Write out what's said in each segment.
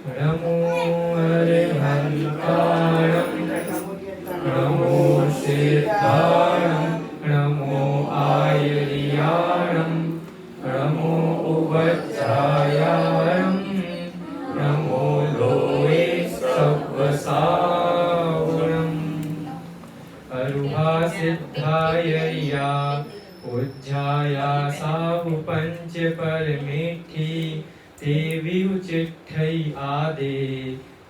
नमो अरिहन्ताणं नमो सिद्धाणं नमो आयर्याणं नमो उपध्यायाणं नमो लोये सव्वसावणम् अरुहा सिद्धायर्या उज्जाया साहु पंच परमेठी देवी उचिठ्ठई आदे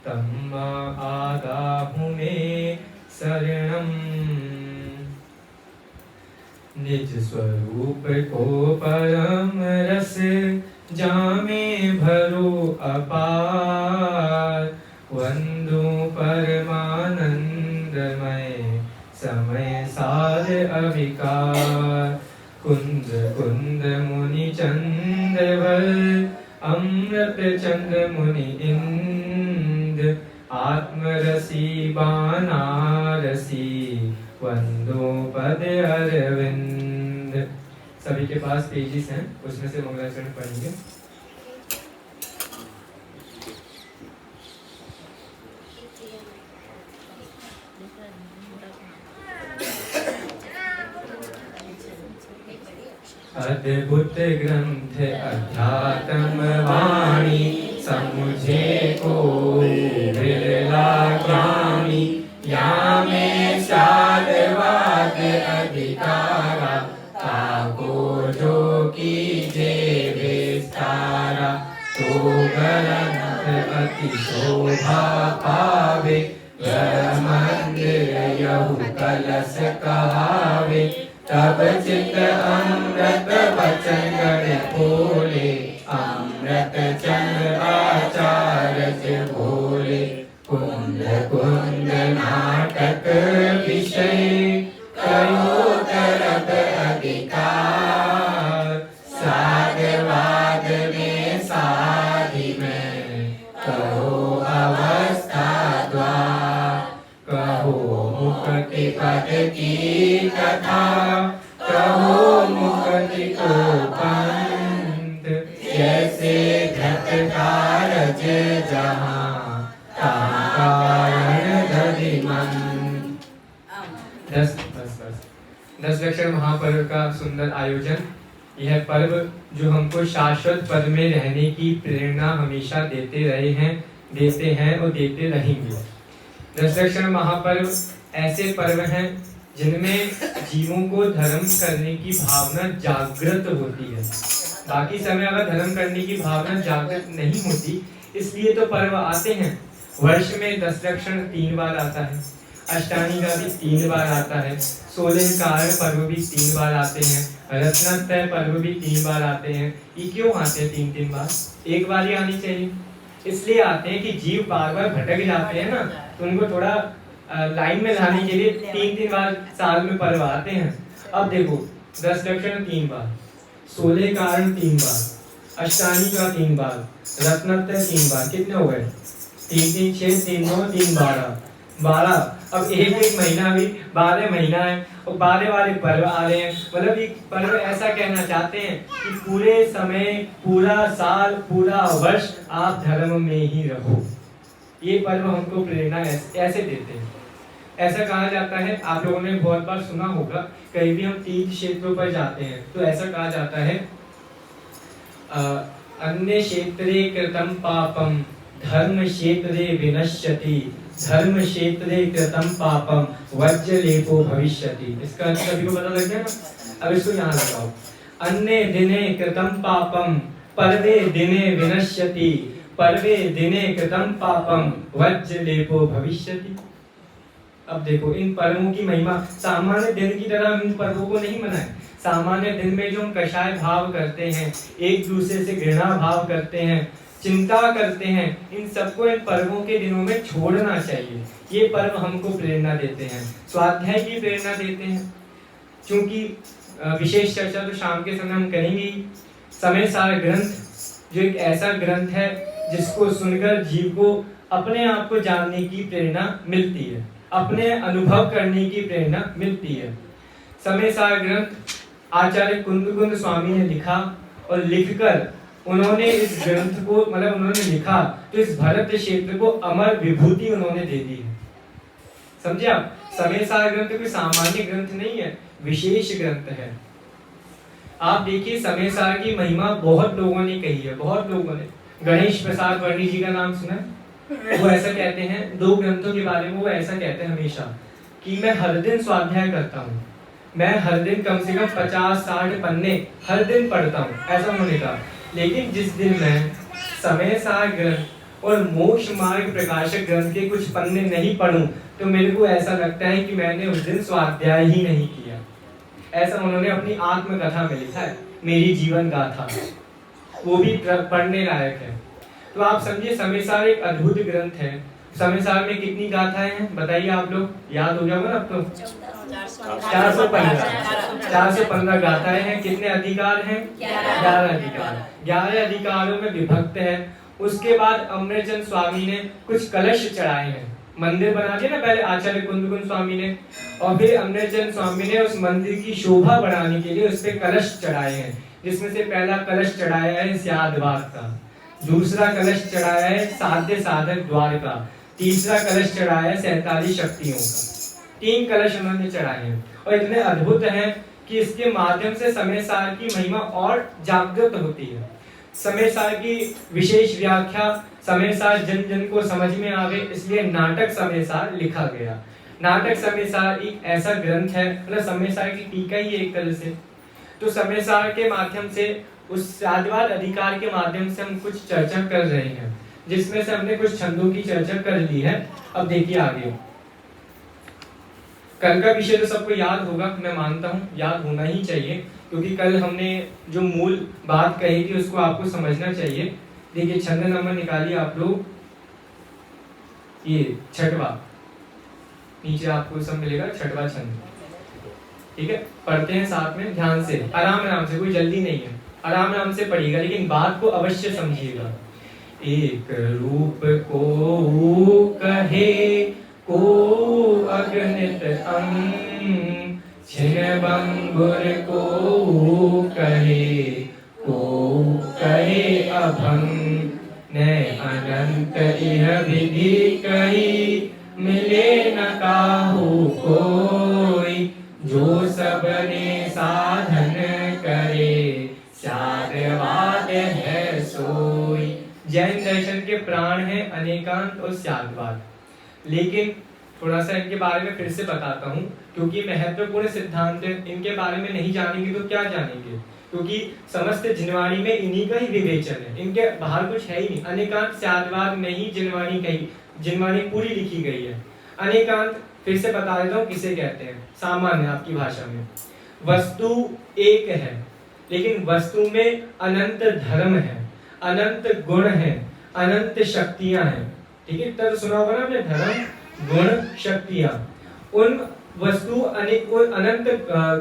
तम्मा आदाहु में शरणम। निज स्वरूप को परम रस जामे भरो अपार वंदो परमानंदमय समय सार अविकार। कुंद कुंद मुनि चंद्रवल अमृत चंद्र मुनि इंद आत्मरसी बानारसी वंदो पद अरविंद। सभी के पास पेजेस हैं, उसमें से मंगलाचरण पढ़ेंगे। अद्भुत ग्रंथ अध्यात्म वाणी समुझे को बिरला ज्ञानी। या में साधवाद अधिकारा ताको जो कीजे विस्तारा। तो ग्रंथ अति शोभा पावे मंदिर यहु कलश कहावे। तब चित अमृत वचन गण बोले अमृत चंद्र आचार्य बोले। कुंद कुंद नाटक विषय कयो तरफ अधिकार। साधवाद में साधि में कहो अवस्था द्वार। कहो मुक्ति पद की कथा कहो मुक्ति को पंथ। जैसे घट कारज जहाँ तहाँ कारण धरिमन। 10 लक्षण महापर्व का सुंदर आयोजन। यह पर्व जो हमको शाश्वत पद में रहने की प्रेरणा हमेशा देते रहे हैं, देते हैं और देते रहेंगे। 10 लक्षण महापर्व ऐसे पर्व हैं जिनमें जीवों को धर्म करने की भावना जागृत होती है। बाकी समय अगर धर्म करने की भावना जागृत नहीं होती, इसलिए तो पर्व आते हैं। वर्ष में 10 लक्षण 3 बार आता है, अष्टानी का भी 3 बार आता है, 16 कारण पर्व भी 3 बार आते हैं, रत्नत्रय पर्व भी 3 बार आते हैं। ये क्यों आते हैं 3-3 बार? एक बार ही आनी चाहिए। इसलिए आते हैं कि जीव बार बार भटक जाते हैं ना, तो उनको थोड़ा लाइन में लाने के लिए 3-3 बार साल में पर्व आते हैं। अब देखो 10 लक्षण 3 बार, 16 कारण 3 बार, अष्टानी का 3 बार, रत्नत्रय 3 बार, कितने हो गए? 3-3 6 3 9 3 12। अब एक महीना भी 12 महीना है और 12 पर्व आ रहे हैं। मतलब एक पर्व ऐसा कहना चाहते हैं कि पूरे समय, पूरा साल, पूरा वर्ष आप धर्म में ही रहो। ये पर्व हमको प्रेरणा ऐसे देते हैं। ऐसा कहा जाता है, आप लोगों ने बहुत बार सुना होगा, कहीं भी हम तीर्थ क्षेत्रों पर जाते हैं तो ऐसा कहा जाता है अन्य क्षेत्रे कृतं पापम धर्म क्षेत्रे विनश्यति। धर्म क्षेत्रे कृतं पापम वज्रलेपो भविष्यति। इसका अर्थ सभी को पता लग गया ना? अब इसको यहाँ लगाओ। अन्य दिने कृतं पापम पर्वे दिने विनश्यति। पर्वे दिने कृतं पापम वज्रलेपो भविष्यति। अब देखो इन पर्वों की महिमा। सामान्य दिन की तरह हम इन पर्वों को नहीं मनाएं। सामान्य दिन में जो हम कषाय भाव करते हैं, एक दूसरे से घृणा भाव करते हैं, चिंता करते हैं, इन सबको इन पर्वों के दिनों में छोड़ना चाहिए। ये पर्व हमको प्रेरणा देते हैं, स्वाध्याय की प्रेरणा देते हैं। क्योंकि विशेष चर्चा तो शाम के समय हम करेंगे। समय सार ग्रंथ जो एक ऐसा ग्रंथ है जिसको सुनकर जीव को अपने आप को जानने की प्रेरणा मिलती है, अपने अनुभव करने की प्रेरणा मिलती है। समय सार ग्रंथ आचार्य कुंद स्वामी ने लिखा और लिखकर उन्होंने इस ग्रंथ को मतलब उन्होंने लिखा तो इस भरत क्षेत्र को अमर विभूति उन्होंने दे दी है। समझे आप? समय सार ग्रंथ कोई सामान्य ग्रंथ नहीं है, विशेष ग्रंथ है। आप देखिए समय सार की महिमा बहुत लोगों ने कही है, बहुत लोगों ने। गणेश प्रसाद वर्णी जी का नाम सुना है? वो ऐसा कहते हैं 2 ग्रंथों के बारे में, वो ऐसा कहते हैं हमेशा कि मैं हर दिन स्वाध्याय करता हूँ, मैं हर दिन कम से कम 50-60 पन्ने हर दिन पढ़ता हूँ, ऐसा उन्होंने कहा। लेकिन जिस दिन मैं समय सार ग्रंथ और मोक्ष मार्ग प्रकाशक ग्रंथ के कुछ पन्ने नहीं पढ़ूं तो मेरे को ऐसा लगता है कि मैंने उस दिन स्वाध्याय ही नहीं किया। ऐसा उन्होंने अपनी आत्मकथा में लिखा है, मेरी जीवन गाथा, वो भी पढ़ने लायक है। तो आप समझिए समय सार एक अद्भुत ग्रंथ है। समय सार में कितनी गाथाएं हैं बताइए आप लोग, याद हो जाओगे ना आपको? 415 गाथाएं हैं। कितने अधिकार हैं? 11 अधिकार। 11 अधिकारों में विभक्त है। उसके बाद अमृतचंद स्वामी ने कुछ कलश चढ़ाए हैं, मंदिर बना दिया ना पहले आचार्य कुंदकुंज स्वामी ने, और फिर अमृतचंद स्वामी ने उस मंदिर की शोभा बढ़ाने के लिए उस पे कलश चढ़ाए हैं, जिसमें से पहला कलश चढ़ाया है स्यादवाद का, दूसरा कलश चढ़ाया है साध्य साधक द्वार का, तीसरा कलश चढ़ाया है 47 शक्तियों का। 3 कलश उन्होंने चढ़ाए हैं और इतने अद्भुत हैं कि इसके माध्यम से समय सार की महिमा और जागृत होती है। समय सार की विशेष व्याख्या समय सार जन जन को समझ में आवे, इसलिए नाटक समय सार लिखा गया। नाटक समय सार एक ऐसा ग्रंथ है, मतलब समय सार की टीका ही एक तरह से। तो समय सार के माध्यम से उस साधवाद अधिकार के माध्यम से हम कुछ चर्चा कर रहे हैं, जिसमें से हमने कुछ छंदों की चर्चा कर ली है। अब देखिए आगे, कल का विषय तो सबको याद होगा, मैं मानता हूँ याद होना ही चाहिए, क्योंकि कल हमने जो मूल बात कही थी उसको आपको समझना चाहिए। देखिए छंद नंबर निकालिए आप लोग, ये 6वां, नीचे आपको सब मिलेगा 6वां छंद। ठीक है, पढ़ते हैं साथ में, ध्यान से, आराम आराम से, कोई जल्दी नहीं है, आराम आराम से पढ़िएगा, लेकिन बात को अवश्य समझिएगा। एक रूप को कहे को अगणित अंग, छिन्न बंगुर को कहे अभंग, न अनंत यह विधि कही, मिले न काहू कोई, जो सबने साधन करे, स्यादवाद है सोई। जैन दर्शन के प्राण है अनेकांत और स्यादवाद। लेकिन थोड़ा सा इनके बारे में फिर से बताता हूँ, क्योंकि महत्वपूर्ण सिद्धांत है, इनके बारे में नहीं जानेंगे तो क्या जानेंगे, क्योंकि समस्त जिनवाणी में इन्हीं का ही विवेचन है, इनके बाहर कुछ है ही नहीं। अनेकांत स्यादवाद में ही जिनवाणी कही, जिनवाणी पूरी लिखी गई है। अनेकांत फिर से बता देता हूँ किसे कहते हैं, सामान्य आपकी भाषा में। वस्तु एक है, लेकिन वस्तु में अनंत धर्म है, अनंत गुण है, अनंत शक्तियां हैं। ठीक है, तब सुना होगा ना आपने, धर्म गुण शक्तियां। उन वस्तु अनंत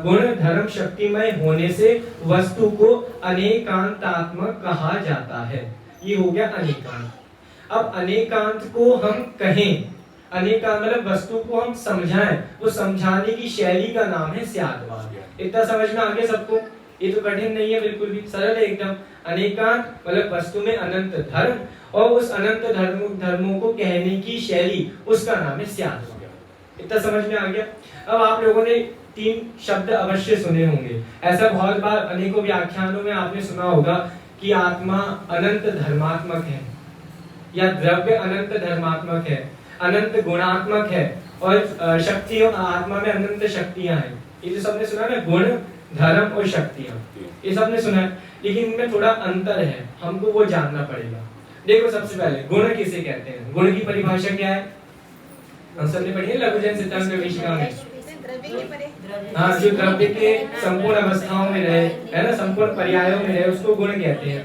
गुण धर्म शक्तिमय होने से वस्तु को अनेकांतात्मक कहा जाता है। ये हो गया अनेकांत। अब अनेकांत को हम कहें, अनेकांत मतलब वस्तु को हम समझाएं, वो समझाने की शैली का नाम है स्यादवाद। इतना समझ में आ गया सबको? ये तो कठिन नहीं है, बिल्कुल भी सरल है एकदम। अनेकांत मतलब वस्तु में अनंत धर्म, और उस अनंत धर्मों को कहने की शैली, उसका नाम है स्यादवाद। इतना समझ में आ गया? अब आप लोगों ने 3 शब्द अवश्य सुने होंगे, ऐसा बहुत बार अनेकों व्याख्यानों में आपने सुना होगा कि आत्मा अनंत धर्मात्मक है, या द्रव्य अनंत धर्मात्मक है, अनंत गुणात्मक है, और शक्तियों आत्मा में अनंत शक्तियां हैं। ये जो सबने सुना ना, गुण धर्म और शक्तियां, ये सबने सुना है, लेकिन इनमें थोड़ा अंतर है, हमको वो जानना पड़ेगा। देखो सबसे पहले गुण किसे कहते हैं? गुण की परिभाषा क्या है? हम सबने पढ़ी है लघुजन सिद्धांत प्रवेशिका में। हाँ, जो द्रव्य के संपूर्ण अवस्थाओं में रहे, है ना, संपूर्ण पर्यायों में रहे, उसको गुण कहते हैं।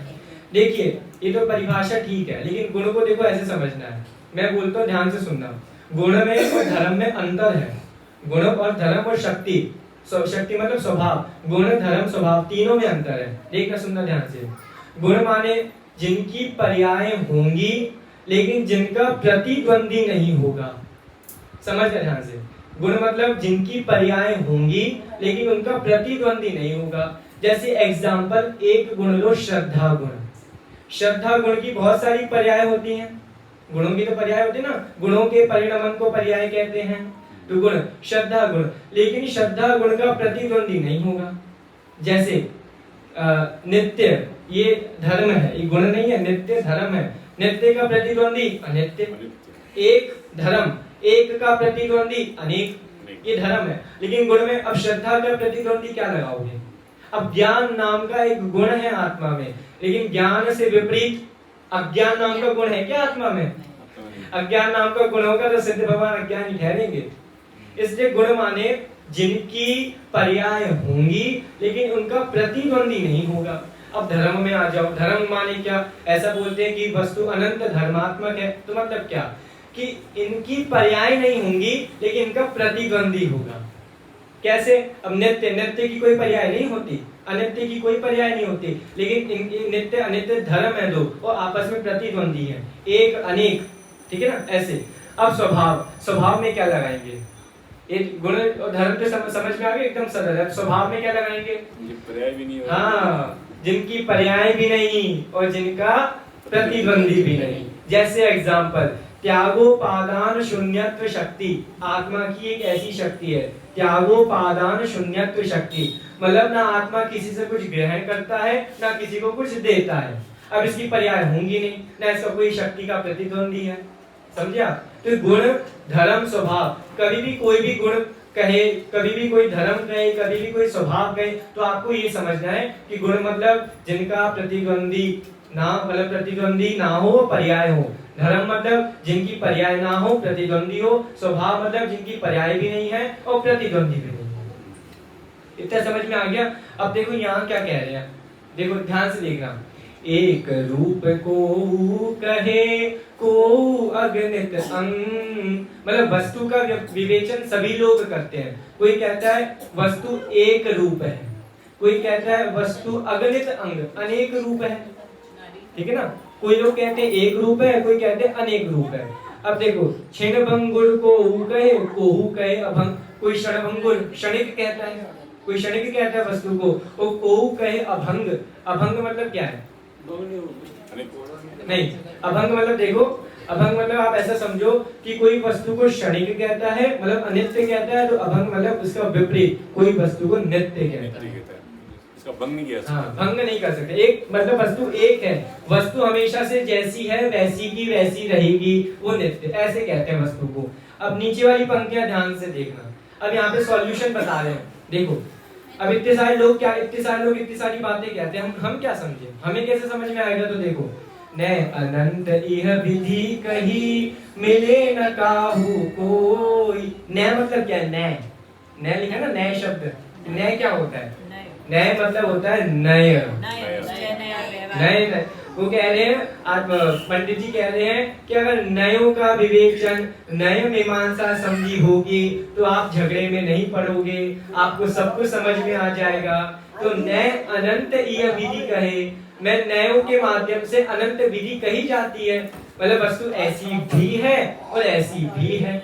देखिए ये तो परिभाषा ठीक है, लेकिन गुण को देखो ऐसे समझना है। मैं बोलता हूँ, ध्यान से सुनना। गुण में और धर्म में अंतर है। गुण और धर्म और शक्ति, शक्ति मतलब स्वभाव, गुण धर्म स्वभाव तीनों में अंतर है। देखना सुनना ध्यान से। गुण माने जिनकी पर्याय होंगी लेकिन जिनका प्रतिद्वंदी नहीं होगा। समझ गए ध्यान से? गुण मतलब जिनकी पर्याय होंगी लेकिन उनका प्रतिद्वंदी नहीं होगा। जैसे एग्जाम्पल, एक गुण लो श्रद्धा गुण, श्रद्धा गुण की बहुत सारी पर्याय होती हैं, गुणों की तो पर्याय होती है ना, गुणों के परिणमन को पर्याय कहते हैं। तो गुण, श्रद्धा गुण, लेकिन श्रद्धा गुण का प्रतिद्वंदी नहीं होगा। जैसे नित्य, ये धर्म है, ये गुण नहीं है, नित्य धर्म है। नित्य का प्रतिद्वंदी अनित्य, एक धर्म, एक का प्रतिद्वंदी अनेक, ये धर्म है। लेकिन गुण में अब श्रद्धा का प्रतिद्वंदी क्या लगाओगे? अब ज्ञान नाम का एक गुण है आत्मा में, लेकिन ज्ञान से विपरीत अज्ञान नाम का गुण है क्या आत्मा में? अज्ञान नाम का गुण होगा तो सिद्ध भगवान अज्ञानी ठहरेंगे। इसलिए गुण माने जिनकी पर्याय होंगी लेकिन उनका प्रतिद्वंदी नहीं होगा। अब धर्म में आ जाओ, धर्म माने क्या? ऐसा बोलते हैं कि वस्तु अनंत धर्मात्मक है, तो मतलब क्या कि इनकी पर्याय नहीं होंगी लेकिन इनका प्रतिद्वंदी होगा। कैसे? अब नित्य, नित्य की कोई पर्याय नहीं होती, अनित्य की कोई पर्याय नहीं होती, लेकिन नित्य अनित्य धर्म है दो और आपस में प्रतिद्वंदी है, एक अनेक, ठीक है ना? ऐसे। अब स्वभाव, स्वभाव में क्या लगाएंगे? एक गुण और धर्म तो समझ में आ गए, एकदम सरल है। स्वभाव में क्या लगाएंगे? पर्याय भी नहीं, हाँ, जिनकी पर्याय भी नहीं और जिनका प्रतिद्वंदी भी नहीं। जैसे एग्जाम्पल, त्यागोपादान शून्यत्व शक्ति, आत्मा की एक ऐसी शक्ति है, त्यागोपादान शून्यत्व शक्ति, मतलब ना आत्मा किसी से कुछ ग्रहण करता है ना किसी को कुछ देता है। अब इसकी पर्याय होंगी नहीं, ना इसका कोई शक्ति का प्रतिद्वंदी है। समझे आप? तो गुण, धर्म, स्वभाव, कभी भी कोई भी गुण कहे, कभी भी कोई धर्म कहे, कभी भी कोई स्वभाव कहे, तो आपको ये समझना है कि गुण मतलब जिनका प्रतिद्वंदी ना, मतलब प्रतिद्वंदी ना हो, पर्याय हो। धर्म मतलब जिनकी पर्याय ना हो, प्रतिद्वंदी हो। स्वभाव मतलब जिनकी पर्याय भी नहीं है और प्रतिद्वंदी भी नहीं है। इतना समझ में आ गया? अब देखो यहाँ क्या कह रहे हैं, देखो ध्यान से देखना। एक रूप को कहे को अगणित अंग, मतलब वस्तु का विवेचन सभी लोग करते हैं। कोई कहता है वस्तु एक रूप है, कोई कहता है वस्तु अगणित अंग, अनेक रूप है, ठीक है ना? कोई लोग कहते हैं एक रूप है, कोई कहते हैं अनेक रूप है। अब देखो, क्षण भंगुर को कहे, कोहू कहे अभंग, कोई क्षण भंगुर क्षणिक कहता है, कोई क्षणिक कहता है वस्तु को, और कोहू कहे अभंग। अभंग मतलब क्या है? नहीं, अभंग मतलब देखो, अभंग मतलब आप ऐसा समझो कि कोई वस्तु को क्षणिक कहता है, मतलब अनित्य कहता है, तो अभंग मतलब उसका विपरीत, कोई वस्तु को नित्य कहता है। इसका भंग नहीं किया सकते। हाँ, भंग नहीं कर सकते। एक मतलब वस्तु एक है, वस्तु हमेशा से जैसी है वैसी की वैसी रहेगी, वो नित्य, ऐसे कहते हैं वस्तु को। अब नीचे वाली पंक्तियां ध्यान से देखना। अब यहाँ पे सॉल्यूशन बता रहे हैं, देखो। अब इतने सारे लोग इतनी सारी बातें कहते हैं, हम क्या समझे, हमें कैसे समझ में आएगा? तो देखो, न अनंत यह विधि कही मिले न काहू कोई। न मतलब क्या है? न लिखा ना, नए शब्द। नए क्या होता है? नए मतलब होता है नए, नए। वो कह रहे हैं, पंडित जी कह रहे हैं कि अगर नयों का विवेचन, नय मीमांसा समझी होगी तो आप झगड़े में नहीं पड़ोगे, आपको सब कुछ समझ में आ जाएगा। तो नय अनंत यह विधि कहे, मैं नयों के माध्यम से अनंत विधि कही जाती है, मतलब वस्तु ऐसी भी है और ऐसी भी है।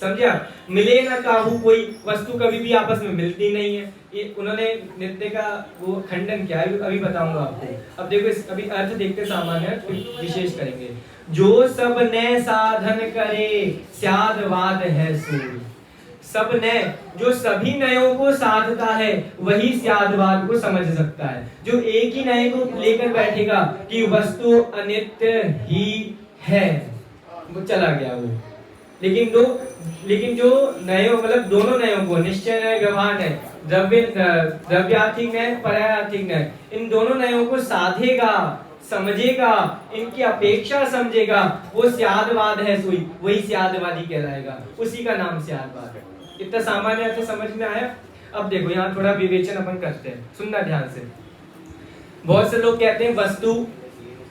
समझा? मिले ना काहू कोई, वस्तु कभी भी आपस में मिलती नहीं है। ये उन्होंने नित्य का वो खंडन किया है, अभी बताऊंगा आपको। अब देखो, इस अभी अर्थ देखते सामान्य विशेष करेंगे। जो सब नए साधन करे स्यादवाद है सूर्य। सब नए, जो सभी नयों को साधता है वही स्यादवाद को समझ सकता है। जो एक ही नए को लेकर बैठेगा कि वस्तु अनित्य ही है, वो चला गया वो। लेकिन जो नयों, मतलब दोनों नयों को, निश्चय नय, व्यवहार नय, द्रव्यार्थिक नय, पर्यायार्थिक नय, इन दोनों नयों को साधेगा, समझेगा, इनकी अपेक्षा समझेगा, वो स्यादवाद है सोई, वही स्यादवादी कहलाएगा, उसी का नाम स्यादवाद है। इतना सामान्य अर्थ समझ में आया? अब देखो, यहाँ थोड़ा विवेचन अपन करते हैं, सुनना ध्यान से। बहुत से लोग कहते हैं वस्तु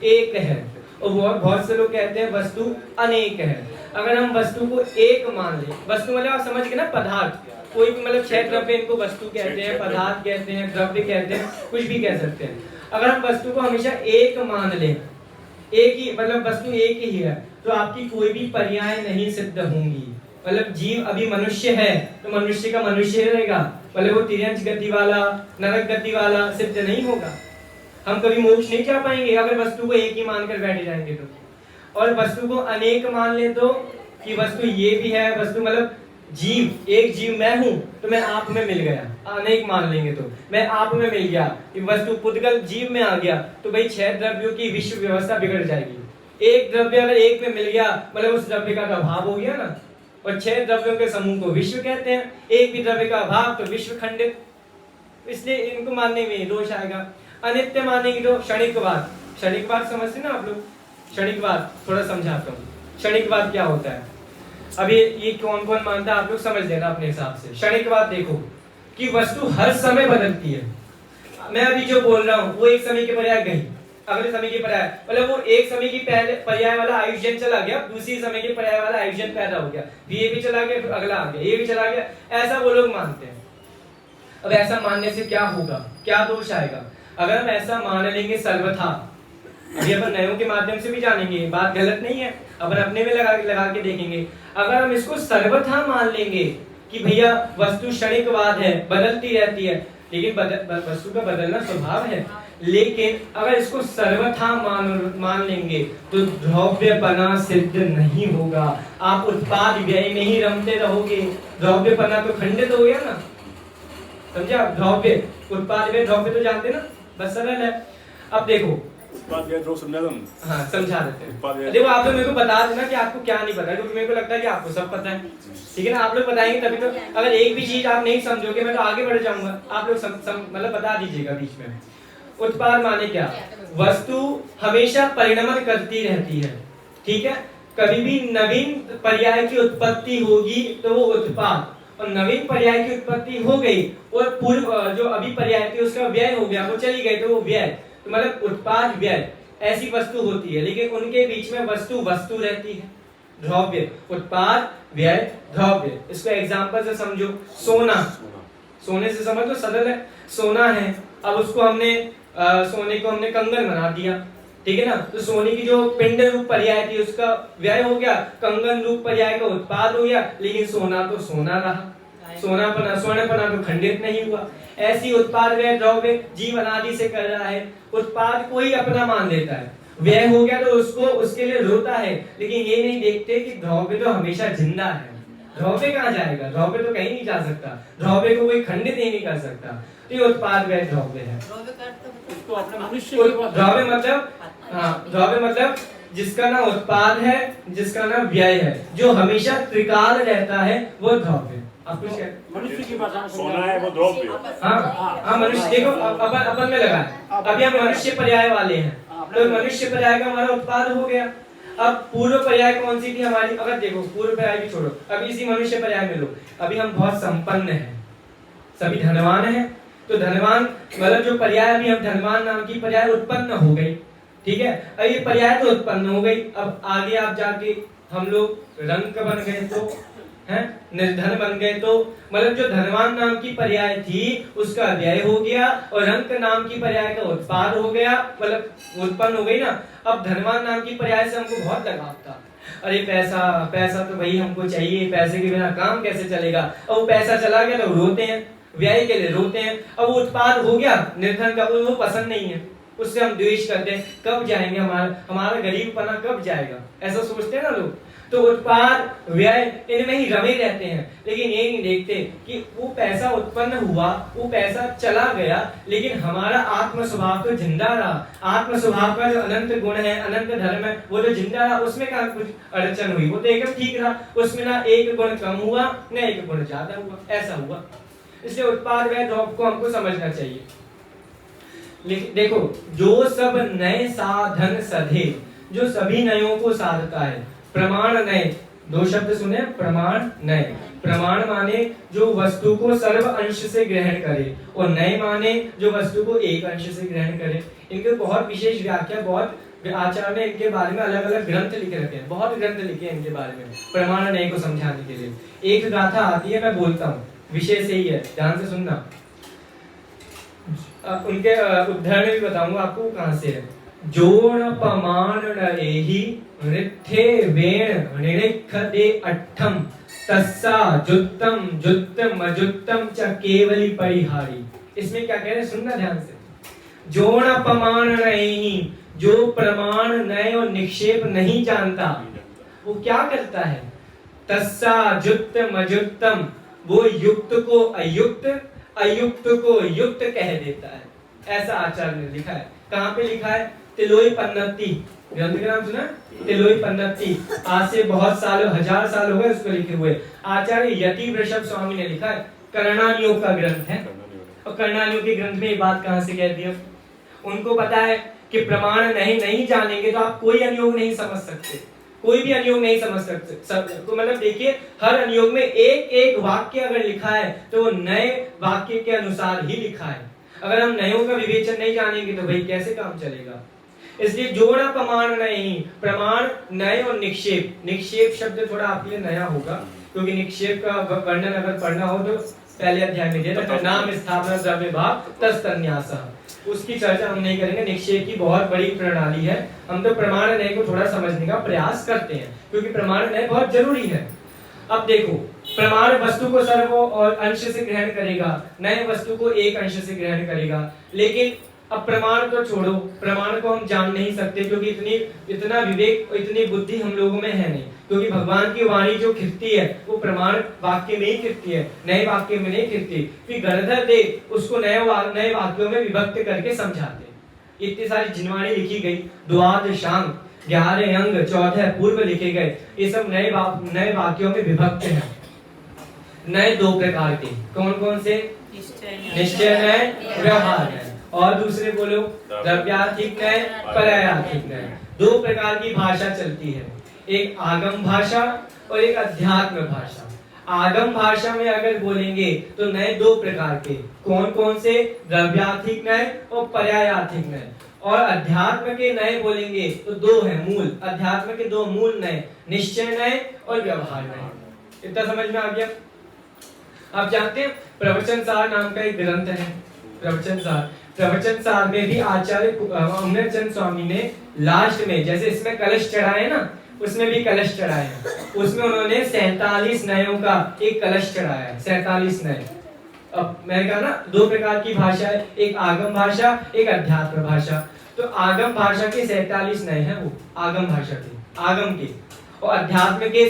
एक है और बहुत से लोग कहते हैं वस्तु अनेक है। अगर हम वस्तु को एक मान ले, वस्तु मतलब आप समझ गए ना, पदार्थ, कोई भी, मतलब छह द्रव्य, इनको वस्तु कहते हैं, पदार्थ कहते हैं, द्रव्य कहते हैं, कुछ भी कह सकते हैं। अगर हम वस्तु को हमेशा एक मान ले, एक ही, मतलब वस्तु एक ही है, तो आपकी कोई भी पर्याय नहीं सिद्ध होंगी। मतलब जीव अभी मनुष्य है तो मनुष्य का मनुष्य रहेगा, मतलब वो तिर्यंच गति वाला, नरक गति वाला सिद्ध नहीं होगा। हम कभी मोक्ष नहीं जा पाएंगे अगर वस्तु को एक ही मानकर बैठे जाएंगे तो। और वस्तु को अनेक मान ले तो, कि वस्तु ये भी है, वस्तु मतलब जीव, एक जीव मैं हूं तो मैं आप में मिल गया, अनेक मान लेंगे तो मैं आप में मिल गया, कि वस्तु पुद्गल जीव में आ गया तो भाई 6 द्रव्यों की विश्व व्यवस्था बिगड़ जाएगी। एक द्रव्य अगर एक में मिल गया मतलब उस द्रव्य का अभाव हो गया ना। और 6 द्रव्यों के समूह को विश्व कहते हैं, एक भी द्रव्य का अभाव तो विश्व खंडित, इसलिए इनको मानने में दोष आएगा। अनित्य मानेंगे तो क्षणिकवाद, क्षणिकवाद समझते ना आप लोग, क्षणिकवाद थोड़ा समझाता हूँ। क्षणिकवाद क्या होता है, अभी ये कौन कौन मानता है आप लोग समझ लेना अपने हिसाब से। क्षणिकवाद देखो कि वस्तु हर समय बदलती है। मैं अभी जो बोल रहा हूँ वो एक समय के पर्याय गई, अगले समय के पर्याय, मतलब वो एक समय की पहले पर्याय वाला आयुष्य चला गया, दूसरी समय के पर्याय वाला आयुष्य पैदा हो गया, फिर ये भी चला गया, फिर अगला आ गया, ये भी चला गया, ऐसा वो लोग मानते हैं। अब ऐसा मानने से क्या होगा, क्या दोष आएगा? अगर हम ऐसा मान लेंगे सर्वथा, अभी अपन नयों के माध्यम से भी जानेंगे, बात गलत नहीं है, अपन अपने में लगा के देखेंगे। अगर हम इसको सर्वथा मान लेंगे कि भैया वस्तु क्षणिकवाद है, बदलती रहती है, लेकिन वस्तु का बदलना स्वभाव है, लेकिन अगर इसको सर्वथा मान लेंगे तो द्रव्यपना सिद्ध नहीं होगा। आप उत्पाद व्यय में ही रमते रहोगे, द्रव्यपना तो खंडित हो गया ना, समझे आप? द्रव्य उत्पाद व्यय, द्रव्य तो जानते ना, बस सरल है। अब देखो उत्पाद व्यय द्रव्य समझा तुम? हाँ समझा देते हैं। देखो आप लोग मेरे को बता देना कि आपको क्या नहीं पता है, क्योंकि मेरे को लगता है कि आपको सब पता है, ठीक है ना? आप लोग बताएंगे तभी तो। अगर एक भी चीज आप नहीं समझोगे मैं तो आगे बढ़ जाऊंगा, आप लोग मतलब बता दीजिएगा बीच में। उत्पाद माने क्या? वस्तु हमेशा परिणमन करती रहती है, ठीक है? कभी भी नवीन पर्याय की उत्पत्ति होगी तो वो उत्पाद, और नवीन पर्याय की उत्पत्ति हो गई और पूर्व जो अभी पर्याय थी उसका व्यय हो गया, वो चली गई तो वो व्यय, तो मतलब उत्पाद व्यय ऐसी वस्तु होती है, लेकिन उनके बीच में वस्तु वस्तु रहती है। द्रव्य, उत्पाद व्यय द्रव्य, इसको एग्जांपल से समझो। सोना, सोने से समझ तो सरल है, सोना है, अब उसको हमने सोने को हमने कंगन बना दिया, ठीक है ना? तो सोने की जो पिंड रूप पर्याय थी उसका व्यय हो गया, कंगन रूप पर्याय का उत्पाद हो गया, लेकिन सोना तो सोना रहा, सोनापना स्वर्णपना तो खंडित नहीं हुआ। ऐसी उत्पाद व्यय द्रव्य जीव अनादि से कर रहा है, उत्पाद को ही अपना मान लेता है, व्यय हो गया तो उसको उसके लिए रोता है, लेकिन ये नहीं देखते कि द्रव्य तो हमेशा जिंदा है। द्रव्य कहाँ जाएगा? द्रव्य तो कहीं नहीं जा सकता, द्रव्य को कोई खंडित ही नहीं कर सकता। तो ये उत्पाद व्यय द्रव्य है। द्रव्य मतलब, हाँ द्रव्य मतलब जिसका ना उत्पाद है, जिसका ना व्यय है, जो हमेशा त्रिकाल रहता है वो द्रव्य। आप कुछ मनुष्य की भाषा सोना है वो द्रव्य। हाँ मनुष्य, देखो अपन में लगा है, अभी हम मनुष्य पर्याय वाले हैं, तो मनुष्य पर्याय का हमारा उत्पाद हो गया। अब पूर्व पर्याय कौन सी थी हमारी? अगर देखो पूर्व पर्याय भी छोड़ो, अभी इसी मनुष्य पर्याय में लो, अभी हम बहुत संपन्न हैं, सभी धनवान हैं, तो धनवान मतलब जो पर्याय अभी हम धनवान नाम की पर्याय उत्पन्न हो गई, ठीक है? अब ये पर्याय तो उत्पन्न हो गई, अब आगे आप जाके हम लोग रंक बन गए तो हैं, निर्धन बन गए तो, मतलब जो धनवान नाम की पर्याय थी उसका व्यय हो गया और रंक नाम की पर्याय का उत्पाद हो गया, मतलब उत्पन्न हो गई ना। अब धनवान नाम की पर्याय से हमको बहुत लगाव था, अरे पैसा पैसा तो भाई हमको चाहिए, पैसे के बिना काम कैसे चलेगा। अब वो पैसा चला गया तो रोते हैं, व्यय के लिए रोते हैं। अब वो उत्पाद हो गया निर्धन का, वो पसंद नहीं है, उससे हम द्वेष करते हैं, कब जाएंगे हमारा गरीबपना कब जाएगा, ऐसा सोचते हैं ना लोग। तो उत्पाद व्यय इनमें ही रमे रहते हैं, लेकिन ये नहीं देखते कि वो पैसा उत्पन्न हुआ, वो पैसा चला गया, लेकिन हमारा आत्म स्वभाव तो जिंदा रहा। आत्म स्वभाव का जो अनंत गुण है, अनंत धर्म है, वो जो जिंदा रहा, उसमें कहाँ कुछ अड़चन हुई, वो तो एकदम ठीक रहा, उसमें ना एक गुण कम हुआ ना एक गुण ज्यादा हुआ, ऐसा हुआ। इसलिए उत्पाद व्यय द्रव्य को हमको समझना चाहिए। देखो जो सब नए साधन सधे, जो सभी नयों को साधता है, प्रमाण नए, दो शब्द सुने, प्रमाण नए। प्रमाण माने जो वस्तु को सर्व अंश से ग्रहण करे, और नए माने जो वस्तु को एक अंश से ग्रहण करे। इनके बहुत विशेष व्याख्या, बहुत आचार्य ने इनके बारे में अलग अलग ग्रंथ लिखे रखे हैं, बहुत ग्रंथ लिखे हैं इनके बारे में प्रमाण नए को समझाने के लिए। एक गाथा आती है, मैं बोलता हूँ, विषय से ही है, ध्यान से सुनना। उनके उदाहरण भी बताऊंगा आपको कहां से है। जोण पमान नरेहि नृत्थे वेण निरिखदे अट्ठम तस्सा जुत्तम जुत्तम अजुत्तम च केवली परिहारी। इसमें क्या कह रहे हैं, सुनना ध्यान से। जोड़ अपमान नहीं, जो प्रमाण नय और निक्षेप नहीं जानता वो क्या करता है? तस्सा जुत्तम अजुत्तम, वो युक्त को अयुक्त, अयुक्त को युक्त कह देता है। ऐसा आचार्य ने लिखा है। कहाँ पे लिखा है? तिलोई पन्नती ग्रंथ का नाम सुना? तिलोई पन्नती। आज से बहुत सालों, 1000 साल हो गए उसको लिखे हुए। आचार्य यति वृषभ स्वामी ने लिखा है। कर्णानियोग का ग्रंथ है। और कर्णानियोग के ग्रंथ में ये बात कहाँ से कह दी? उनको पता है कि प्रमाण नहीं जानेंगे तो आप कोई अनुयोग नहीं समझ सकते, कोई भी अनुयोग नहीं समझ सकते। तो मतलब देखिए, हर अनुयोग में एक एक वाक्य अगर लिखा है तो वो नए वाक्य के अनुसार ही लिखा है। अगर हम नयों का विवेचन नहीं जानेंगे तो भाई कैसे काम चलेगा? इसलिए जोड़ा प्रमाण नहीं, प्रमाण नए और निक्षेप। निक्षेप शब्द थोड़ा आपके लिए नया होगा, क्योंकि निक्षेप का वर्णन अगर पढ़ना हो तो पहले अध्याय में दिया नाम स्थापना द्रव्य भाव तस्तन्यासः, उसकी चर्चा हम नहीं करेंगे। निक्षेप की बहुत बड़ी प्रणाली है। हम तो प्रमाण नय को थोड़ा समझने का प्रयास करते हैं, क्योंकि प्रमाण नय बहुत जरूरी है। अब देखो, प्रमाण वस्तु को सर्व और अंश से ग्रहण करेगा, नए वस्तु को एक अंश से ग्रहण करेगा। लेकिन अब प्रमाण तो छोड़ो, प्रमाण को हम जान नहीं सकते, क्योंकि इतना विवेक, इतनी बुद्धि हम लोगों में है नहीं। क्योंकि भगवान की वाणी जो खिरती है वो प्रमाण वाक्य में ही खिरती है, नए वाक्य में नहीं खिरती। फिर गणधर दे उसको नए वाक्यों में विभक्त करके समझाते। इतनी सारी जिनवाणी लिखी गई, द्वादशांग 11 अंग 14 पूर्व लिखे गए, ये सब नए वाक्यों में विभक्त हैं। नए 2 प्रकार के, कौन कौन से? निश्चय नय, व्यवहार नय। और दूसरे बोलो, द्रव्यार्थिक नय, पर्यायार्थिक नय। 2 प्रकार की भाषा चलती है, एक आगम भाषा और एक अध्यात्म भाषा। आगम भाषा में अगर बोलेंगे तो नए 2 प्रकार के, कौन कौन से? द्रव्यार्थिक नय और पर्यायार्थिक नय। और अध्यात्म के नए बोलेंगे तो 2 है मूल, अध्यात्म के 2 मूल नए, निश्चय नय और व्यवहार नय। इतना समझ में आ गया? आप जानते हैं प्रवचन सार नाम का एक ग्रंथ है, प्रवचन सार। प्रवचन सार में भी आचार्य अमृत चंद स्वामी ने लास्ट में, जैसे इसमें कलश चढ़ाए ना, उसमें भी कलश चढ़ाए हैं। उसमें उन्होंने 47 नयों का एक कलश चढ़ाया है, 47 नए। अब मैंने कहा ना 2 प्रकार की भाषा है, एक आगम भाषा, एक अध्यात्म भाषा। तो आगम भाषा के 47 नए हैं, वो आगम भाषा के, आगम के। और अध्यात्म के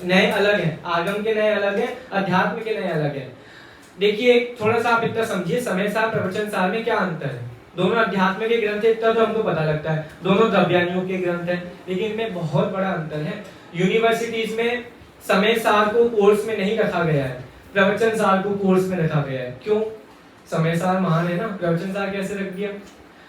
नए अलग हैं, आगम के नए अलग हैं, अध्यात्म के नए अलग हैं। देखिए थोड़ा सा आप इतना समझिए, समय सार प्रवचन सार में क्या अंतर है। दोनों अध्यात्म के ग्रंथ है, इतना तो हमको पता लगता है, दोनों द्रव्यानुयोग के ग्रंथ हैं, लेकिन इनमें बहुत बड़ा अंतर है। यूनिवर्सिटीज में समय सार को कोर्स में नहीं रखा गया है, प्रवचन सार को कोर्स में रखा गया है। क्यों? समय सार महान है ना, प्रवचन सार कैसे रख दिया?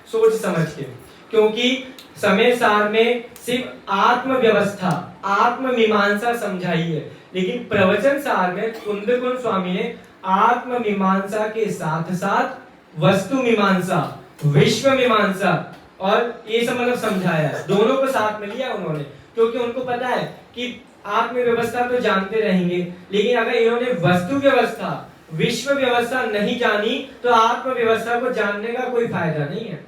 सोच समझ के। क्योंकि समय सार में सिर्फ आत्म व्यवस्था, आत्म मीमांसा समझाई है, लेकिन प्रवचन सार में कुंदकुंज स्वामी ने आत्म मीमांसा के साथ साथ वस्तु मीमांसा, विश्व मीमांसा और ये सब मतलब समझाया है। दोनों को साथ में लिया उन्होंने, क्योंकि उनको पता है कि आत्म व्यवस्था तो जानते रहेंगे, लेकिन अगर इन्होंने वस्तु व्यवस्था, विश्व व्यवस्था नहीं जानी तो आत्म व्यवस्था को जानने का कोई फायदा नहीं है।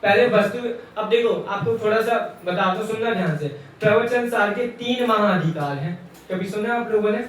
पहले वस्तु, अब देखो आपको थोड़ा सा बता दो, सुनना ध्यान से। प्रवचन सार के 3 महाअधिकार हैं, कभी सुना आप लोगों ने?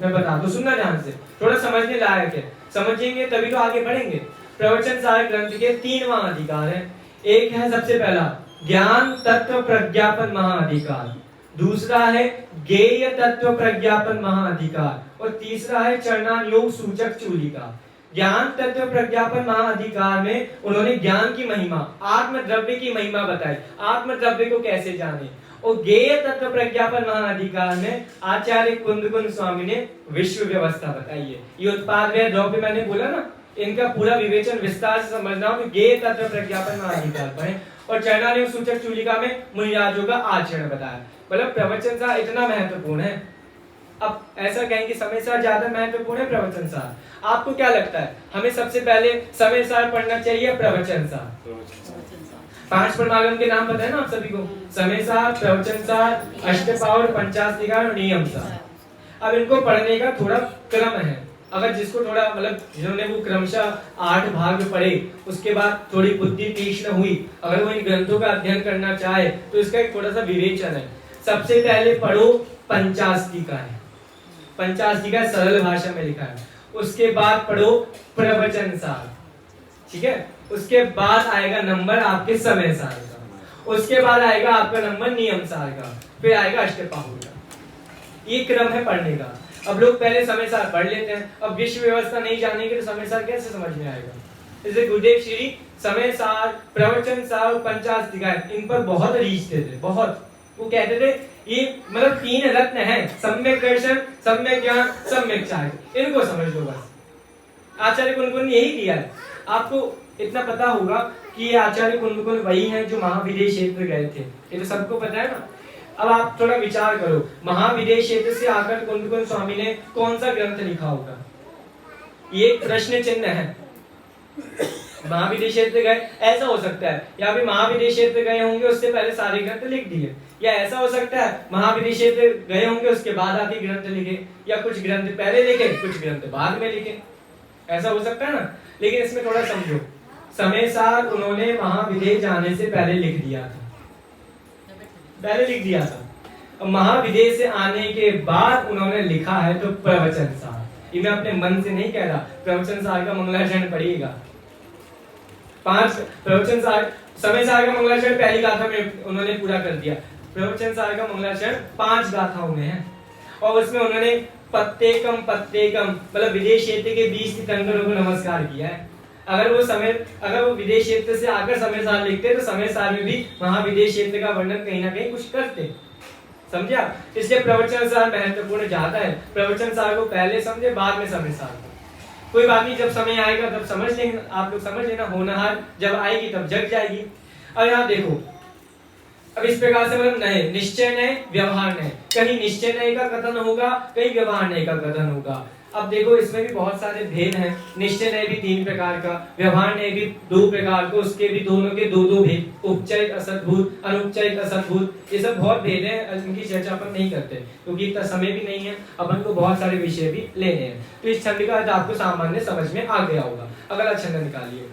मैं बता दूं, सुनना ध्यान से, थोड़ा समझने लायक है, समझेंगे तभी तो आगे बढ़ेंगे। प्रवचन सार ग्रंथ के 3 महाअधिकार हैं। एक है सबसे पहला ज्ञान तत्व प्रज्ञापन महाअधिकार, दूसरा है ज्ञेय तत्व प्रज्ञापन महाअधिकार और तीसरा है चरणानुयोग सूचक चूलिका। ज्ञान तत्व प्रज्ञापन महाअधिकार में उन्होंने ज्ञान की महिमा, आत्म द्रव्य की महिमा बताई, आत्म द्रव्य को कैसे जाने। और ज्ञेय तत्व प्रज्ञापन महाअधिकार में आचार्य कुंदकुंज स्वामी ने विश्व व्यवस्था बताई है। ये उत्पाद व्यय द्रव्य मैंने बोला ना, इनका पूरा विवेचन विस्तार से समझना हो तो ज्ञेय तत्व प्रज्ञापन महाअधिकार पढ़ें। और चरणानुयोग सूचक चूलिका में मुनिराजों का आचरण बताया। मतलब प्रवचन सार इतना महत्वपूर्ण है। अब ऐसा कहेंगे समय सार ज्यादा महत्वपूर्ण है प्रवचन सार, आपको क्या लगता है हमें सबसे पहले समय सार पढ़ना चाहिए प्रवचन सार? 5 परमागम के नाम पता है ना आप सभी को, समय सार, प्रवचन सार, अष्टपावर, पंचास्तिकार और नियम सार। अब इनको पढ़ने का थोड़ा क्रम है। अगर जिसको थोड़ा मतलब जिन्होंने वो क्रमशः 8 भाग पढ़े, उसके बाद थोड़ी बुद्धि तीक्ष्ण हुई, अगर वो इन ग्रंथों का अध्ययन करना चाहे तो इसका एक थोड़ा सा विवेचन है। सबसे पहले पढ़ो पंचास्तिका है, पंचास्तिका सरल भाषा में लिखा है। उसके बाद पढ़ो प्रवचन सार, ठीक है। उसके बाद आएगा नंबर आपके समय सार का, उसके बाद आएगा आपका नंबर नियम सार का, फिर आएगा अष्टपाहु का। ये क्रम है पढ़ने का। अब लोग पहले समय सार पढ़ लेते हैं, अब विश्व व्यवस्था नहीं जानेंगे तो समय सार कैसे समझ में आएगा। जैसे गुरुदेव श्री समय सार, प्रवचन सार, पंचाधिकार, इन पर बहुत रीझते थे, बहुत। वो कहते थे ये मतलब 3 रत्न हैं, सम्यक दर्शन, सम्यक ज्ञान, सम्यक चारित्र, इनको समझ लो बस। आचार्य कुंदकुल ने यही किया है। आपको इतना पता होगा कि ये आचार्य कुंदकुल वही हैं जो महाविदेश क्षेत्र गए थे, ये तो सबको पता है ना। अब आप थोड़ा विचार करो, महाविदेश क्षेत्र से आकर कुंदकुल स्वामी ने कौन सा ग्रंथ लिखा होगा, ये प्रश्न चिन्ह है। महाविदेश क्षेत्र गए, ऐसा हो सकता है, या फिर महाविदेश क्षेत्र गए होंगे उससे पहले सारे ग्रंथ लिख दिए, या ऐसा हो सकता है महाविदेश क्षेत्र गए होंगे उसके बाद आके ग्रंथ लिखे, या कुछ ग्रंथ पहले लिखे कुछ ग्रंथ बाद में लिखे, ऐसा हो सकता है ना। लेकिन इसमें थोड़ा समझो, समय सार उन्होंने महाविदेश जाने से पहले लिख दिया था, पहले लिख दिया था। अब महाविदेश से आने के बाद उन्होंने लिखा है तो प्रवचन सार। ये मैं अपने मन से नहीं कह रहा, प्रवचन सार का मंगलाचरण पढ़िएगा। 5 प्रवचन सार, समय सार का मंगलाचरण पहली गाथा में उन्होंने पूरा कर दिया। प्रवचन सार का मंगलाचरण 5 गाथाओं में है, और उसमें उन्होंने पत्तेकम मतलब विदेश क्षेत्र के 20 तीर्थंकरों को नमस्कार किया है। अगर वो विदेश क्षेत्र से आकर समय सार लिखते तो समय सार में भी महाविदेश क्षेत्र का वर्णन कहीं ना कहीं कुछ करते, समझे आप। इसलिए प्रवचन सार महत्वपूर्ण ज्यादा है। प्रवचन सार को पहले समझे, बाद में समय सार। कोई बात नहीं, जब समय आएगा तब समझ लेंगे, आप लोग समझ लेना, होनहार जब आएगी तब जग जाएगी। अब यहाँ देखो, अब इस प्रकार से मतलब नए, निश्चय नए, व्यवहार नए, कहीं निश्चय नए का कथन होगा, कहीं व्यवहार नए का कथन होगा। अब देखो इसमें भी बहुत सारे भेद हैं। निश्चय नए भी 3 प्रकार का, व्यवहार नए भी 2 प्रकार को, उसके भी दोनों के 2 भेद, उपचरित असद्भूत, अनुपचरित असद्भूत, ये सब बहुत भेद है, इनकी चर्चा अपन नहीं करते क्योंकि इतना समय भी नहीं है, अपन को बहुत सारे विषय भी लेने हैं। तो इस छंद का आपको सामान्य समझ में आ गया होगा। अगला छंद निकालिए।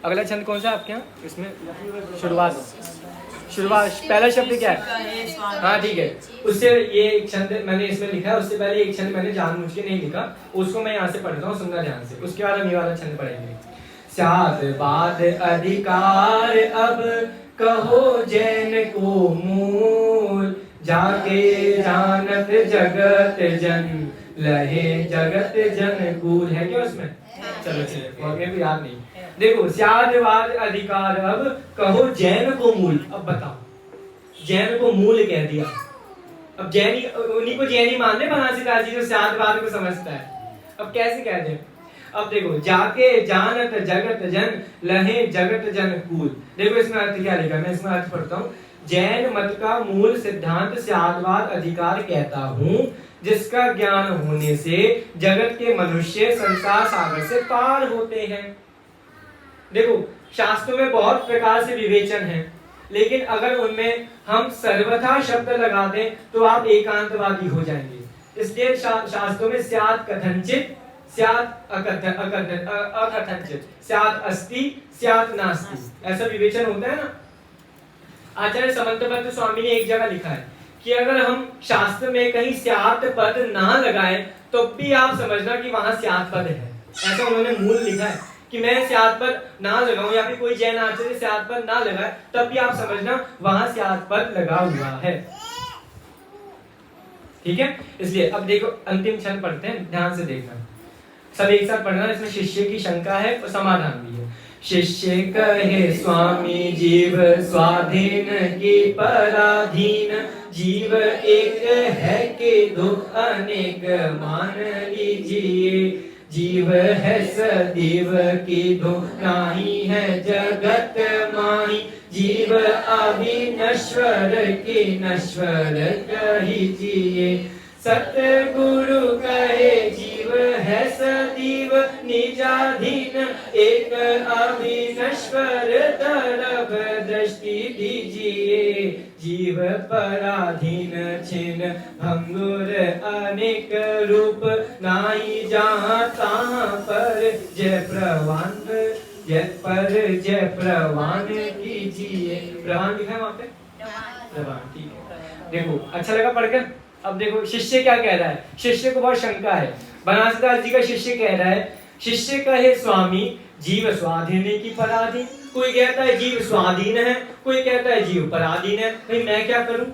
अगला छंद कौन सा आपके यहाँ? इसमें शुरुआत पहला शब्द क्या है? हाँ ठीक है, उससे ये एक छंद मैंने इसमें लिखा है, उससे पहले एक छंद मैंने जानबूझ के नहीं लिखा, उसको मैं यहाँ से पढ़ता हूँ, सुनना ध्यान से। उसके बाद हम ये वाला छंद पढ़ेंगे। स्यात् वाद अधिकार अब कहो जैन को मूल, जाके जानत जगत जन लहे जगत जन कूल। है क्या उसमें? चलो चलो, और मेरे को याद नहीं। देखो, स्याद्वाद अधिकार अब कहो जैन को मूल। अब बताओ, जैन को मूल कह दिया, अब जैनी, उन्हीं को जैनी मान ले बनारसीदास जी जो स्याद्वाद को समझता है। अब कैसे कह दे? अब देखो, जाके जानत जगत जन लहे जगत जन कूल। देखो इसमें अर्थ क्या लिखा, मैं इसमें अर्थ पढ़ता हूँ। जैन मत का मूल सिद्धांत स्याद्वाद अधिकार कहता हूँ, जिसका ज्ञान होने से जगत के मनुष्य संसार सागर से पार होते हैं। देखो, शास्त्रों में बहुत प्रकार से विवेचन है, लेकिन अगर उनमें हम सर्वथा शब्द लगा दें तो आप एकांतवादी हो जाएंगे। इसलिए शास्त्रों में स्यात् कथनचित, स्यात् अकथनचित, स्यात् अस्ति, स्यात् नास्ति, ऐसा विवेचन होता है ना। आचार्य समंतभद्र स्वामी ने एक जगह लिखा है कि अगर हम शास्त्र में कहीं स्यात् पद ना लगाएं तो भी आप समझना कि वहां स्यात् पद है। ऐसा उन्होंने मूल लिखा है कि मैं स्यात् पद ना लगाऊं, या फिर कोई जैन आचार्य स्यात् पद ना लगाए, तब भी आप समझना वहां स्यात् पद लगा हुआ है। ठीक है, इसलिए अब देखो अंतिम छंद पढ़ते हैं, ध्यान से देखना, सब एक साथ पढ़ना। इसमें शिष्य की शंका है और समाधान भी है। शिष्य कहे स्वामी जीव स्वाधीन की पराधीन, जीव एक है कि दो अनेक मान लीजिए, जीव है सदैव की दो नाही है जगत माही, जीव अविनश्वर की नश्वर कहिए, सतगुरु कहे जीव है सदैव निजाधीन, एक अविनश्वर तरफ दृष्टि दीजिए, जीव पराधीन छिन भंगुर अनेक रूप, नाई जहाँ तहाँ पर जय प्रवान, जय प्रवान कीजिए। प्रवान लिखा है वहाँ पे, प्रवान, ठीक है। देखो अच्छा लगा पढ़कर। अब देखो शिष्य क्या कह रहा है, शिष्य को बहुत शंका है। बनारसीदास जी का शिष्य कह रहा है, शिष्य कहे स्वामी जीव स्वाधीन की पराधीन, कोई कहता है जीव स्वाधीन है, कोई कहता है जीव पराधीन है। भाई मैं क्या करूं,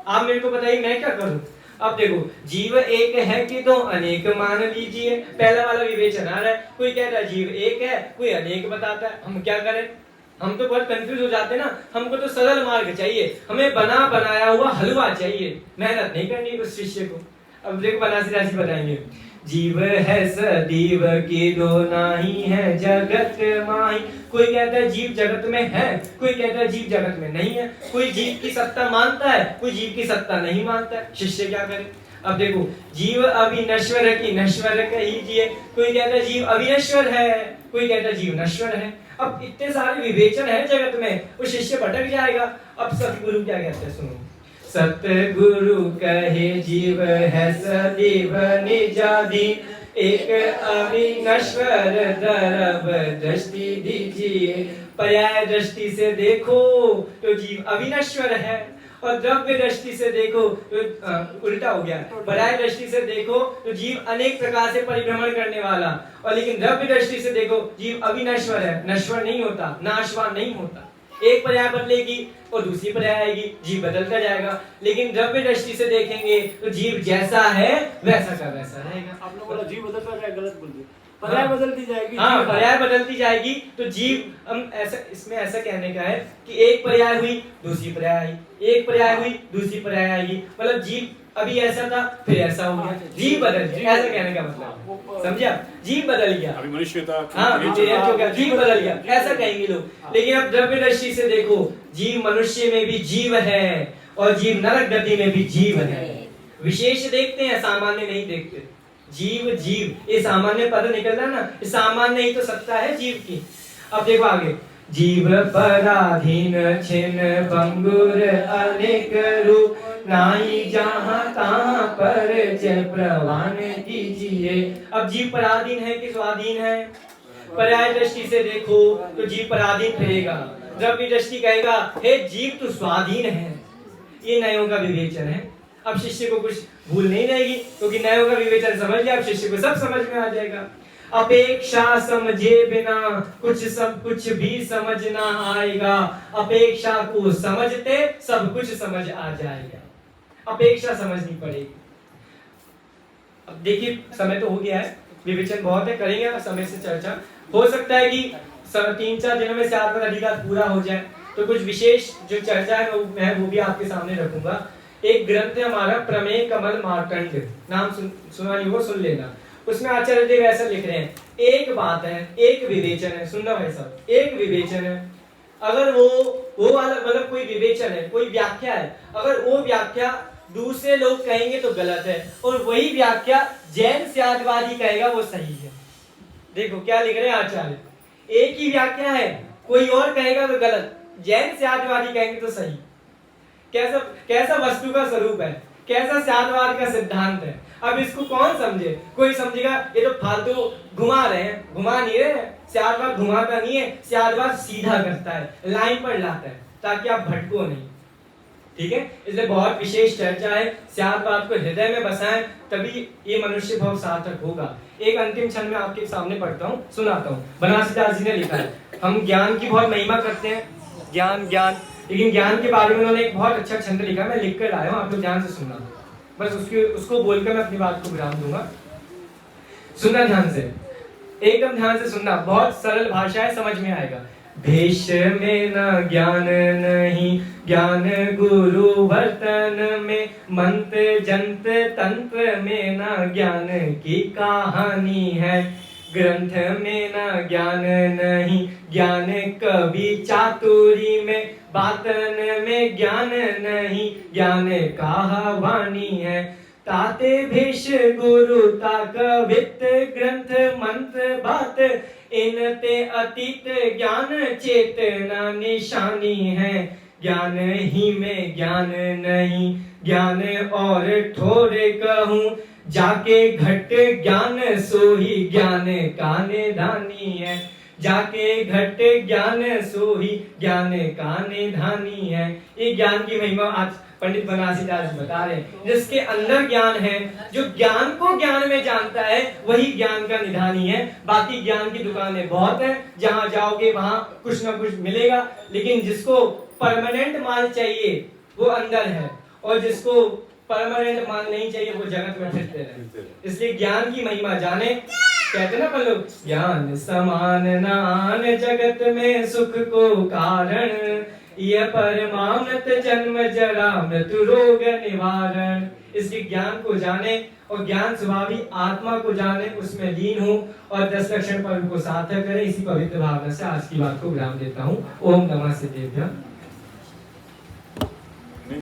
आप मेरे को बताइए मैं क्या करूं। अब देखो जीव एक है कि तो अनेक मान लीजिए, पहला वाला विवेचन आ रहा है, कोई कहता है जीव एक है, कोई अनेक बताता है, हम क्या करें। हम तो बहुत कंफ्यूज हो जाते हैं ना, हमको तो सरल मार्ग चाहिए, हमें बना बनाया हुआ हलवा चाहिए, मेहनत नहीं करनी उस शिष्य को। अब देखो बनारसी राशि बताएंगे, जीव है सदीव की दो नाही है जगत माही। कोई कहता है जीव जगत में है, कोई कहता है जीव जगत में नहीं है, कोई जीव की सत्ता मानता है, कोई जीव की सत्ता नहीं मानता है, शिष्य क्या करे। अब देखो जीव अविनश्वर की नश्वर कहिए, कोई कहता है जीव अविनश्वर है, कोई कहता है जीव नश्वर है। अब इतने सारे विवेचन है जगत में, वो शिष्य भटक जाएगा। अब सतगुरु क्या कहते हैं सुनो, सतगुरु कहे जीव है सदैव निजाधीन, एक अविनश्वर दरब दृष्टि दीजिए। पर्याय दृष्टि से देखो तो जीव अविनश्वर है, और द्रव्य दृष्टि से देखो तो उल्टा हो गया, पर्याय दृष्टि से देखो तो जीव अनेक प्रकार से परिभ्रमण करने वाला, और लेकिन द्रव्य दृष्टि से देखो जीव अविनश्वर है, नश्वर नहीं होता, नाशवान नहीं होता। एक पर्याय बदलेगी और दूसरी पर्याय आएगी, जीव बदलता जाएगा। लेकिन द्रव्य दृष्टि से देखेंगे तो जीव जैसा है वैसा का वैसा रहेगा। आप लोगों बोला जीव बदलता जाएगा, गलत बोल दिया, पर्याय बदलती जाएगी। हाँ पर्याय बदलती जाएगी तो जीव, हम ऐसा इसमें ऐसा कहने का है कि एक पर्याय हुई दूसरी पर्याय आई, एक पर्याय हुई दूसरी पर्याय आएगी, मतलब जीव अभी ऐसा था फिर ऐसा हो गया, जीव बदल गया, ऐसा कहने का मतलब समझा, जीव बदल गया। अभी मनुष्य था, हाँ जीव बदल गया ऐसा कहेंगे लोग। लेकिन अब द्रव्य दृष्टि से देखो, जीव मनुष्य में भी जीव है और जीव नरक गति में भी जीव है। विशेष देखते हैं, सामान्य नहीं देखते। जीव जीव ये सामान्य पद निकल रहा ना, सामान्य ही तो सत्ता है जीव की। अब देखो आगे, जीव पराधीन छिन भंगुर अनेक रूप, नाई जहां तहां पर जय प्रवान कीजिए। अब जीव पराधीन है कि स्वाधीन है, पर्याय दृष्टि से देखो तो जीव पराधीन रहेगा, द्रव्य दृष्टि कहेगा हे जीव तू स्वाधीन है। ये नयों का विवेचन है। अब शिष्य को कुछ भूल नहीं रहेगी, क्योंकि नयों का विवेचन समझ लिया, अब शिष्य को सब समझ में आ जाएगा। अपेक्षा समझे बिना कुछ भी समझ ना आएगा, अपेक्षा को समझते सब कुछ समझ आ जाएगा। अपेक्षा समझनी पड़ेगी। अब देखिए समय तो हो गया है, विवेचन बहुत है, करेंगे समय से चर्चा। हो सकता है कि 3-4 दिनों में से आपका अधिकार पूरा हो जाए, तो कुछ विशेष जो चर्चा है वो भी आपके सामने रखूंगा। एक ग्रंथ है हमारा प्रमेय कमल मार्कंड, नाम सुना नहीं हो सुन लेना। उसमें आचार्य देव ऐसा लिख रहे हैं, एक बात है, एक विवेचन है, सुनना भाई साहब, एक विवेचन है, अगर वो वाला मतलब कोई विवेचन है, कोई व्याख्या है, अगर वो व्याख्या दूसरे लोग कहेंगे तो गलत है, और वही व्याख्या जैन स्यादवादी कहेगा वो सही है। देखो क्या लिख रहे हैं आचार्य, एक ही व्याख्या है, कोई और कहेगा तो गलत, जैन स्यादवादी कहेंगे तो सही। कैसा वस्तु का स्वरूप है, कैसा स्यादवाद का सिद्धांत है। अब इसको कौन समझे, कोई समझेगा ये तो फालतू घुमा रहे हैं, घुमा नहीं रहे हैं, स्यादवाद घुमाता नहीं है, स्यादवाद सीधा करता है, लाइन पर लाता है ताकि आप भटको नहीं। ठीक है, इसलिए बहुत विशेष चर्चा है, स्यादवाद को हृदय में बसाएं तभी ये मनुष्य भाव सार्थक होगा। एक अंतिम क्षण में आपके सामने पढ़ता हूँ, सुनाता हूँ। बनारसी दास जी ने लिखा है, हम ज्ञान की बहुत महिमा करते हैं, ज्ञान ज्ञान, लेकिन ज्ञान के बारे में उन्होंने एक बहुत अच्छा छंद लिखा, मैं लिख कर लाया हूँ, आप लोग ध्यान से सुनना। बस उसको बोलकर मैं अपनी बात को विराम दूंगा। सुनना ध्यान से, एकदम ध्यान से सुनना, बहुत सरल भाषा है, समझ में आएगा। भेष में न ज्ञान नहीं, ज्ञान गुरु वर्तन में, मंत्र जंत्र तंत्र में न ज्ञान की कहानी है। ग्रंथ में न ज्ञान नहीं, ज्ञान कवि चातुरी में, बातन में ज्ञान नहीं, ज्ञान कहावानी है। ताते भेष गुरु ताकवित, ग्रंथ मंत्र बात, इनते अतीत ज्ञान चेतना निशानी है। ज्ञान ही में ज्ञान नहीं, ज्ञान और ठोरे कहूँ, जाके घट ज्ञान सोही ज्ञान का निधानी है। जाके घट ज्ञान सोही ज्ञान का निधानी है। ये ज्ञान की महिमा आज पंडित बनारसीदास बता रहे हैं, जिसके अंदर ज्ञान है, जो ज्ञान को ज्ञान में जानता है, वही ज्ञान का निधानी है। बाकी ज्ञान की दुकानें बहुत हैं, जहां जाओगे वहां कुछ ना कुछ मिलेगा, लेकिन जिसको परमानेंट माल चाहिए वो अंदर है, और जिसको परमानेंट माल नहीं चाहिए वो जगत में फिरते रहे। इसलिए ज्ञान की महिमा जाने। कहते ना अपन लोग, ज्ञान समान नान जगत में सुख को कारण, यह परमामृत जन्म जरा मृत्यु रोग निवारण। इसलिए ज्ञान को जाने और ज्ञान स्वभावी आत्मा को जाने, उसमें लीन हो और 10 लक्षण पर्व को सार्थक करें। इसी पवित्र भावना से आज की बात को विराम देता हूँ। ओम नमः सिद्धेभ्यः।